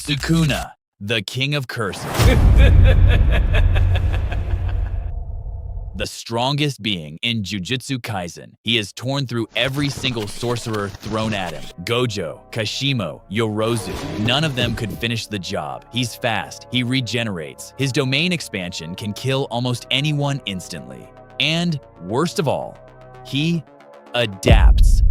Sukuna, the king of curses. The strongest being in Jujutsu Kaisen. He has torn through every single sorcerer thrown at him. Gojo, Kashimo, Yorozu, none of them could finish the job. He's fast, he regenerates. His domain expansion can kill almost anyone instantly. And worst of all, he adapts.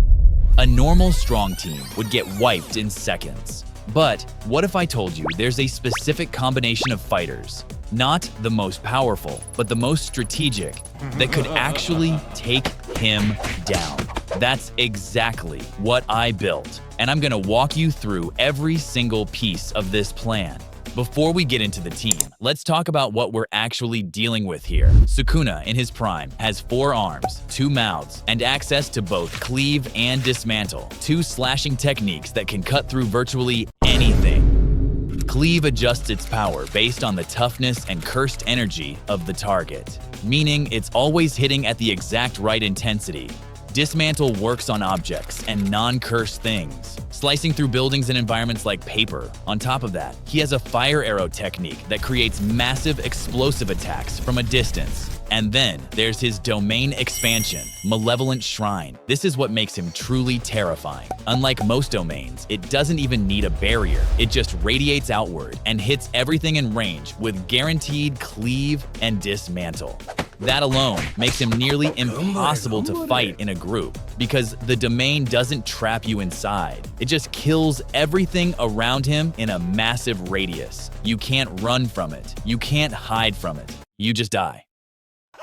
A normal strong team would get wiped in seconds. But what if I told you there's a specific combination of fighters, not the most powerful, but the most strategic, that could actually take him down? That's exactly what I built, and I'm gonna walk you through every single piece of this plan. Before we get into the team, let's talk about what we're actually dealing with here. Sukuna, in his prime, has 4 arms, 2 mouths, and access to both cleave and dismantle, 2 slashing techniques that can cut through virtually anything. Cleave adjusts its power based on the toughness and cursed energy of the target, meaning it's always hitting at the exact right intensity. Dismantle works on objects and non-cursed things, slicing through buildings and environments like paper. On top of that, he has a fire arrow technique that creates massive explosive attacks from a distance. And then there's his domain expansion, Malevolent Shrine. This is what makes him truly terrifying. Unlike most domains, it doesn't even need a barrier. It just radiates outward and hits everything in range with guaranteed cleave and dismantle. That alone makes him nearly impossible to fight in a group, because the domain doesn't trap you inside. It just kills everything around him in a massive radius. You can't run from it. You can't hide from it. You just die.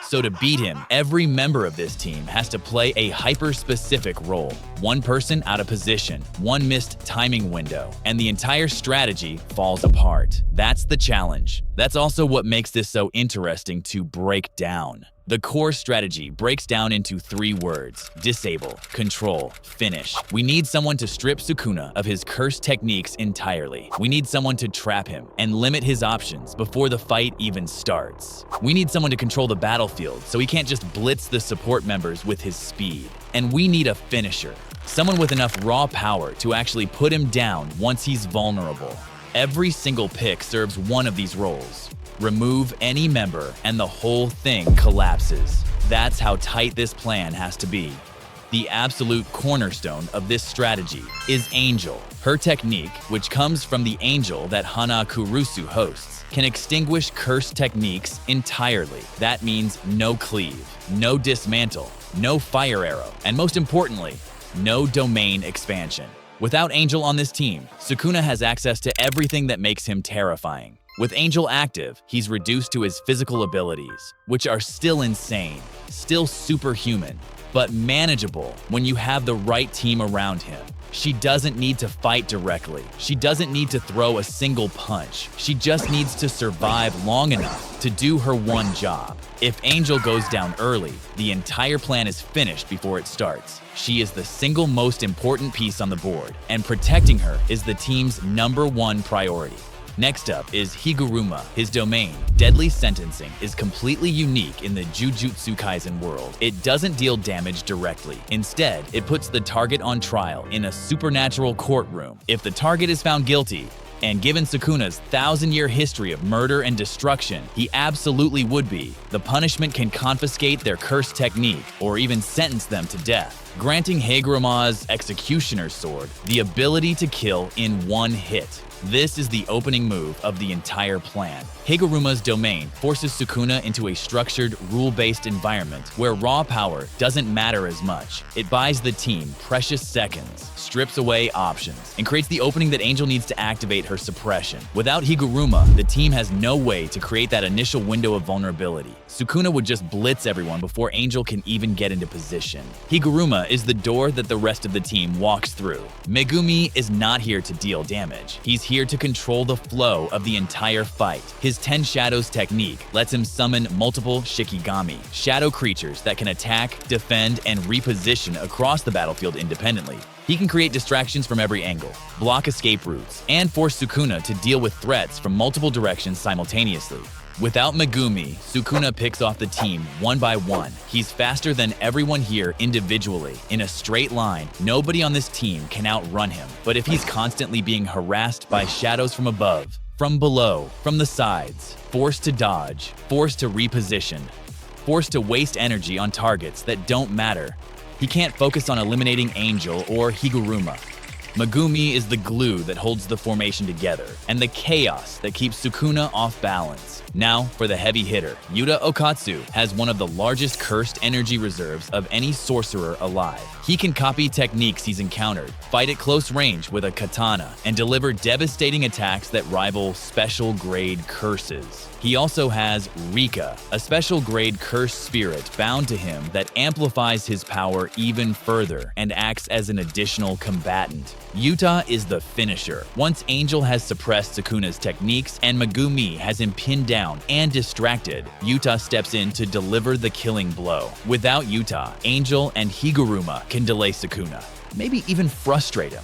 So to beat him, every member of this team has to play a hyper-specific role. One person out of position, one missed timing window, and the entire strategy falls apart. That's the challenge. That's also what makes this so interesting to break down. The core strategy breaks down into 3 words: disable, control, finish. We need someone to strip Sukuna of his cursed techniques entirely. We need someone to trap him and limit his options before the fight even starts. We need someone to control the battlefield so he can't just blitz the support members with his speed. And we need a finisher, someone with enough raw power to actually put him down once he's vulnerable. Every single pick serves one of these roles. Remove any member and the whole thing collapses. That's how tight this plan has to be. The absolute cornerstone of this strategy is Angel. Her technique, which comes from the angel that Hana Kurusu hosts, can extinguish cursed techniques entirely. That means no cleave, no dismantle, no fire arrow, and most importantly, no domain expansion. Without Angel on this team, Sukuna has access to everything that makes him terrifying. With Angel active, he's reduced to his physical abilities, which are still insane, still superhuman, but manageable when you have the right team around him. She doesn't need to fight directly. She doesn't need to throw a single punch. She just needs to survive long enough to do her one job. If Angel goes down early, the entire plan is finished before it starts. She is the single most important piece on the board, and protecting her is the team's #1 priority. Next up is Higuruma. His domain, Deadly Sentencing, is completely unique in the Jujutsu Kaisen world. It doesn't deal damage directly. Instead, it puts the target on trial in a supernatural courtroom. If the target is found guilty, and given Sukuna's 1,000-year history of murder and destruction, he absolutely would be, the punishment can confiscate their cursed technique or even sentence them to death, granting Higuruma's Executioner's Sword the ability to kill in one hit. This is the opening move of the entire plan. Higuruma's domain forces Sukuna into a structured, rule-based environment where raw power doesn't matter as much. It buys the team precious seconds, strips away options, and creates the opening that Angel needs to activate her suppression. Without Higuruma, the team has no way to create that initial window of vulnerability. Sukuna would just blitz everyone before Angel can even get into position. Higuruma is the door that the rest of the team walks through. Megumi is not here to deal damage. He's here to control the flow of the entire fight. His 10 Shadows technique lets him summon multiple Shikigami, shadow creatures that can attack, defend, and reposition across the battlefield independently. He can create distractions from every angle, block escape routes, and force Sukuna to deal with threats from multiple directions simultaneously. Without Megumi, Sukuna picks off the team one by one. He's faster than everyone here individually. In a straight line, nobody on this team can outrun him. But if he's constantly being harassed by shadows from above, from below, from the sides, forced to dodge, forced to reposition, forced to waste energy on targets that don't matter, he can't focus on eliminating Angel or Higuruma. Megumi is the glue that holds the formation together, and the chaos that keeps Sukuna off balance. Now, for the heavy hitter, Yuta Okatsu has one of the largest cursed energy reserves of any sorcerer alive. He can copy techniques he's encountered, fight at close range with a katana, and deliver devastating attacks that rival special-grade curses. He also has Rika, a special-grade cursed spirit bound to him that amplifies his power even further and acts as an additional combatant. Yuta is the finisher. Once Angel has suppressed Sukuna's techniques and Megumi has him pinned down and distracted, Yuta steps in to deliver the killing blow. Without Yuta, Angel and Higuruma can delay Sukuna, maybe even frustrate him,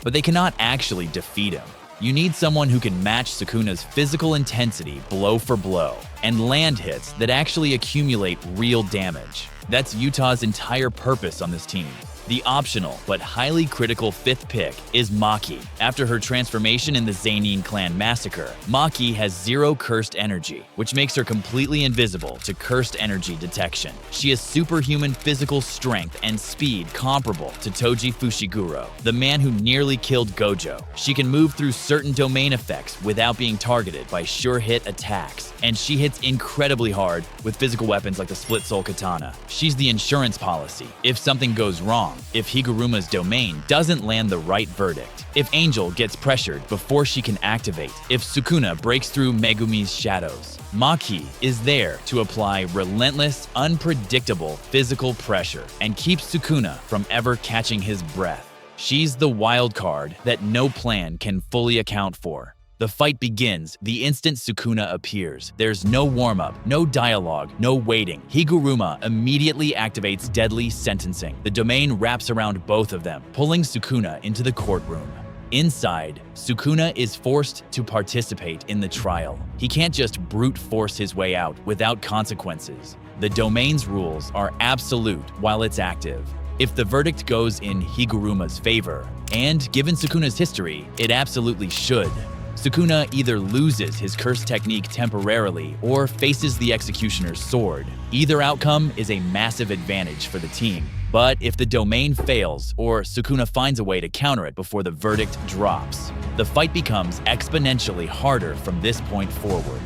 but they cannot actually defeat him. You need someone who can match Sukuna's physical intensity blow for blow and land hits that actually accumulate real damage. That's Yuta's entire purpose on this team. The optional but highly critical fifth pick is Maki. After her transformation in the Zenin clan massacre, Maki has zero cursed energy, which makes her completely invisible to cursed energy detection. She has superhuman physical strength and speed comparable to Toji Fushiguro, the man who nearly killed Gojo. She can move through certain domain effects without being targeted by sure-hit attacks, and she hits incredibly hard with physical weapons like the Split Soul Katana. She's the insurance policy if something goes wrong, if Higuruma's domain doesn't land the right verdict, if Angel gets pressured before she can activate, if Sukuna breaks through Megumi's shadows. Maki is there to apply relentless, unpredictable physical pressure and keep Sukuna from ever catching his breath. She's the wild card that no plan can fully account for. The fight begins the instant Sukuna appears. There's no warm-up, no dialogue, no waiting. Higuruma immediately activates deadly sentencing. The domain wraps around both of them, pulling Sukuna into the courtroom. Inside, Sukuna is forced to participate in the trial. He can't just brute force his way out without consequences. The domain's rules are absolute while it's active. If the verdict goes in Higuruma's favor, and given Sukuna's history, it absolutely should, Sukuna either loses his curse technique temporarily or faces the executioner's sword. Either outcome is a massive advantage for the team. But if the domain fails or Sukuna finds a way to counter it before the verdict drops, the fight becomes exponentially harder from this point forward.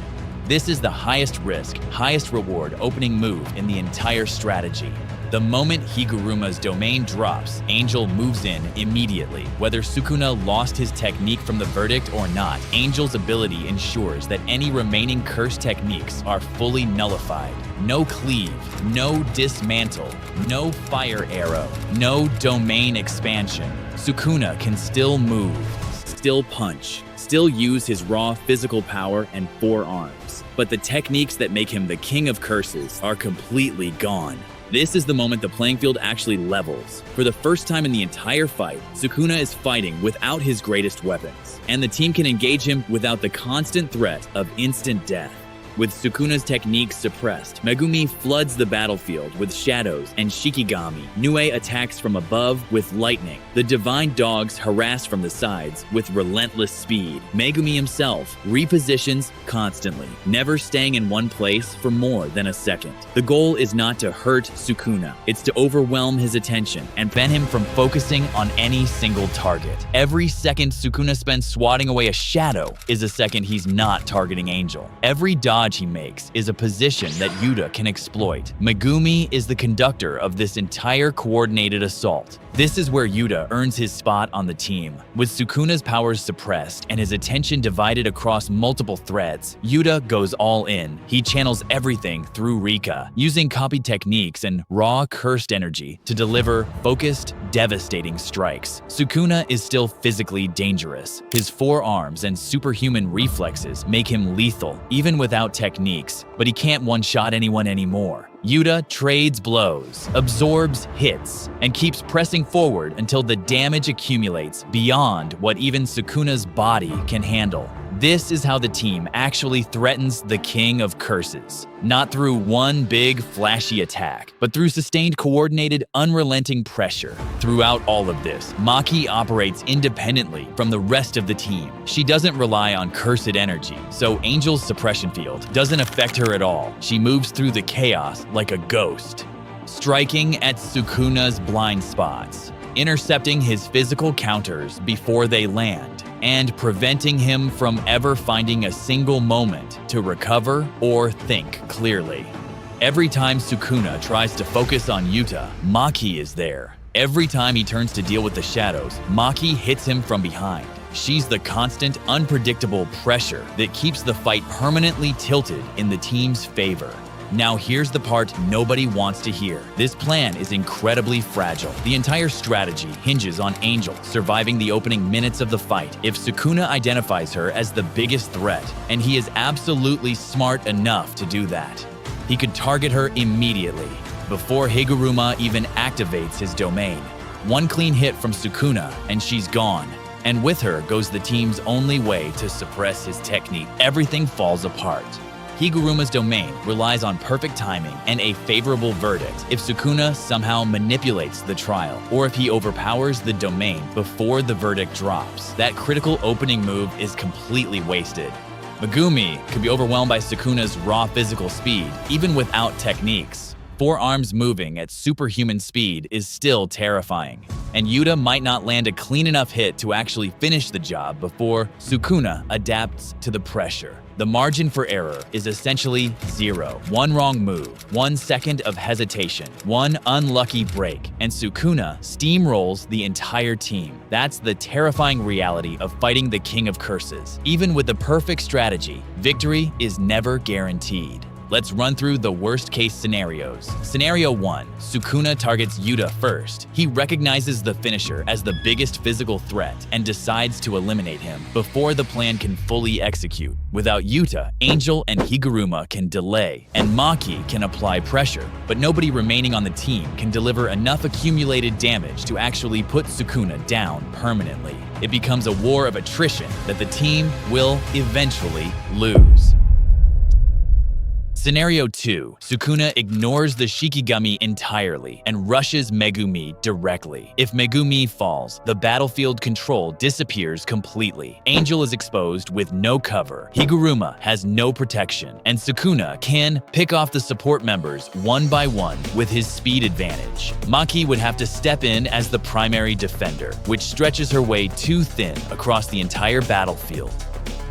This is the highest risk, highest reward opening move in the entire strategy. The moment Higuruma's domain drops, Angel moves in immediately. Whether Sukuna lost his technique from the verdict or not, Angel's ability ensures that any remaining curse techniques are fully nullified. No cleave, no dismantle, no fire arrow, no domain expansion. Sukuna can still move, still punch, still use his raw physical power and forearms. But the techniques that make him the king of curses are completely gone. This is the moment the playing field actually levels. For the first time in the entire fight, Sukuna is fighting without his greatest weapons, and the team can engage him without the constant threat of instant death. With Sukuna's techniques suppressed, Megumi floods the battlefield with shadows and Shikigami. Nue attacks from above with lightning. The divine dogs harass from the sides with relentless speed. Megumi himself repositions constantly, never staying in one place for more than a second. The goal is not to hurt Sukuna, it's to overwhelm his attention and prevent him from focusing on any single target. Every second Sukuna spends swatting away a shadow is a second he's not targeting Angel. Every dodge he makes is a position that Yuta can exploit. Megumi is the conductor of this entire coordinated assault. This is where Yuta earns his spot on the team. With Sukuna's powers suppressed and his attention divided across multiple threads, Yuta goes all in. He channels everything through Rika, using copied techniques and raw cursed energy to deliver focused, devastating strikes. Sukuna is still physically dangerous. His forearms and superhuman reflexes make him lethal, even without techniques, but he can't one-shot anyone anymore. Yuta trades blows, absorbs hits, and keeps pressing forward until the damage accumulates beyond what even Sukuna's body can handle. This is how the team actually threatens the King of Curses. Not through one big, flashy attack, but through sustained, coordinated, unrelenting pressure. Throughout all of this, Maki operates independently from the rest of the team. She doesn't rely on cursed energy, so Angel's suppression field doesn't affect her at all. She moves through the chaos like a ghost, striking at Sukuna's blind spots, intercepting his physical counters before they land, and preventing him from ever finding a single moment to recover or think clearly. Every time Sukuna tries to focus on Yuta, Maki is there. Every time he turns to deal with the shadows, Maki hits him from behind. She's the constant, unpredictable pressure that keeps the fight permanently tilted in the team's favor. Now here's the part nobody wants to hear. This plan is incredibly fragile. The entire strategy hinges on Angel surviving the opening minutes of the fight. If Sukuna identifies her as the biggest threat, and he is absolutely smart enough to do that, he could target her immediately, before Higuruma even activates his domain. One clean hit from Sukuna, and she's gone. And with her goes the team's only way to suppress his technique. Everything falls apart. Higuruma's domain relies on perfect timing and a favorable verdict. If Sukuna somehow manipulates the trial, or if he overpowers the domain before the verdict drops, that critical opening move is completely wasted. Megumi could be overwhelmed by Sukuna's raw physical speed, even without techniques. Forearms moving at superhuman speed is still terrifying, and Yuta might not land a clean enough hit to actually finish the job before Sukuna adapts to the pressure. The margin for error is essentially zero. One wrong move, 1 second of hesitation, one unlucky break, and Sukuna steamrolls the entire team. That's the terrifying reality of fighting the King of Curses. Even with the perfect strategy, victory is never guaranteed. Let's run through the worst-case scenarios. Scenario 1. Sukuna targets Yuta first. He recognizes the finisher as the biggest physical threat and decides to eliminate him before the plan can fully execute. Without Yuta, Angel and Higuruma can delay, and Maki can apply pressure, but nobody remaining on the team can deliver enough accumulated damage to actually put Sukuna down permanently. It becomes a war of attrition that the team will eventually lose. Scenario 2. Sukuna ignores the Shikigami entirely and rushes Megumi directly. If Megumi falls, the battlefield control disappears completely. Angel is exposed with no cover, Higuruma has no protection, and Sukuna can pick off the support members one by one with his speed advantage. Maki would have to step in as the primary defender, which stretches her way too thin across the entire battlefield.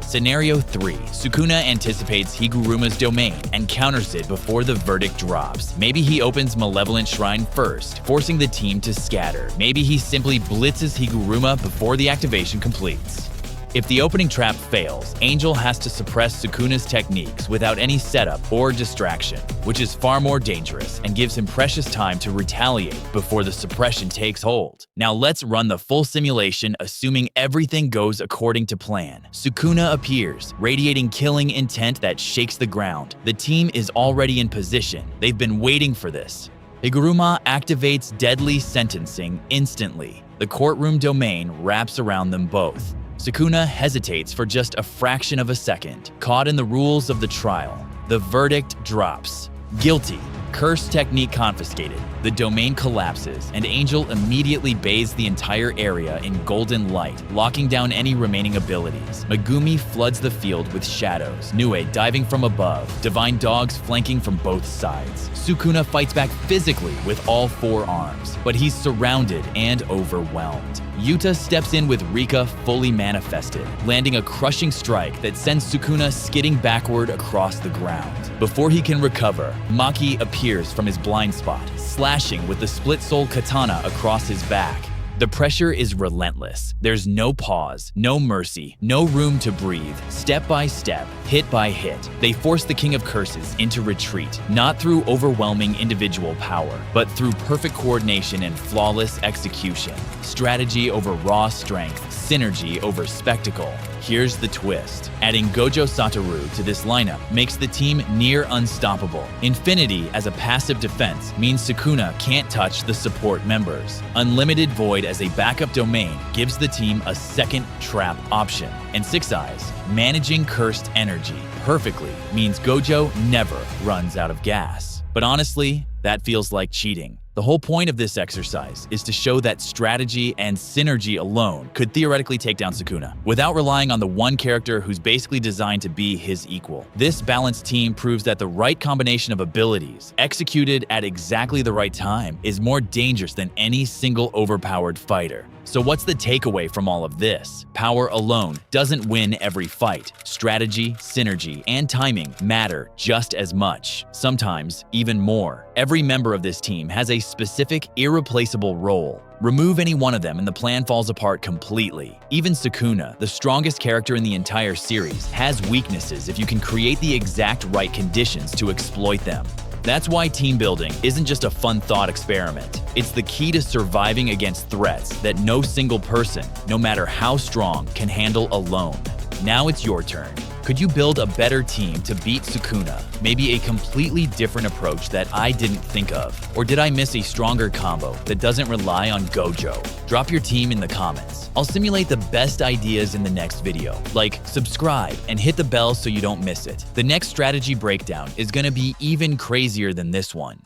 Scenario 3. Sukuna anticipates Higuruma's domain and counters it before the verdict drops. Maybe he opens Malevolent Shrine first, forcing the team to scatter. Maybe he simply blitzes Higuruma before the activation completes. If the opening trap fails, Angel has to suppress Sukuna's techniques without any setup or distraction, which is far more dangerous and gives him precious time to retaliate before the suppression takes hold. Now let's run the full simulation, assuming everything goes according to plan. Sukuna appears, radiating killing intent that shakes the ground. The team is already in position. They've been waiting for this. Higuruma activates deadly sentencing instantly. The courtroom domain wraps around them both. Sukuna hesitates for just a fraction of a second, caught in the rules of the trial. The verdict drops. Guilty. Curse technique confiscated. The domain collapses, and Angel immediately bathes the entire area in golden light, locking down any remaining abilities. Megumi floods the field with shadows, Nue diving from above, divine dogs flanking from both sides. Sukuna fights back physically with all 4 arms, but he's surrounded and overwhelmed. Yuta steps in with Rika fully manifested, landing a crushing strike that sends Sukuna skidding backward across the ground. Before he can recover, Maki appears from his blind spot, slashing with the split soul katana across his back. The pressure is relentless. There's no pause, no mercy, no room to breathe. Step by step, hit by hit, they force the King of Curses into retreat, not through overwhelming individual power, but through perfect coordination and flawless execution. Strategy over raw strength, synergy over spectacle. here's the twist. Adding Gojo Satoru to this lineup makes the team near unstoppable. Infinity as a passive defense means Sukuna can't touch the support members. Unlimited Void as a backup domain gives the team a second trap option. And Six Eyes, managing cursed energy perfectly means Gojo never runs out of gas. But honestly, that feels like cheating. The whole point of this exercise is to show that strategy and synergy alone could theoretically take down Sukuna, without relying on the one character who's basically designed to be his equal. This balanced team proves that the right combination of abilities, executed at exactly the right time, is more dangerous than any single overpowered fighter. So what's the takeaway from all of this? Power alone doesn't win every fight. Strategy, synergy, and timing matter just as much, sometimes even more. Every member of this team has a specific, irreplaceable role. Remove any one of them and the plan falls apart completely. Even Sukuna, the strongest character in the entire series, has weaknesses if you can create the exact right conditions to exploit them. That's why team building isn't just a fun thought experiment. It's the key to surviving against threats that no single person, no matter how strong, can handle alone. Now it's your turn. Could you build a better team to beat Sukuna? Maybe a completely different approach that I didn't think of? Or did I miss a stronger combo that doesn't rely on Gojo? Drop your team in the comments. I'll simulate the best ideas in the next video. Like, subscribe, and hit the bell so you don't miss it. The next strategy breakdown is gonna be even crazier than this one.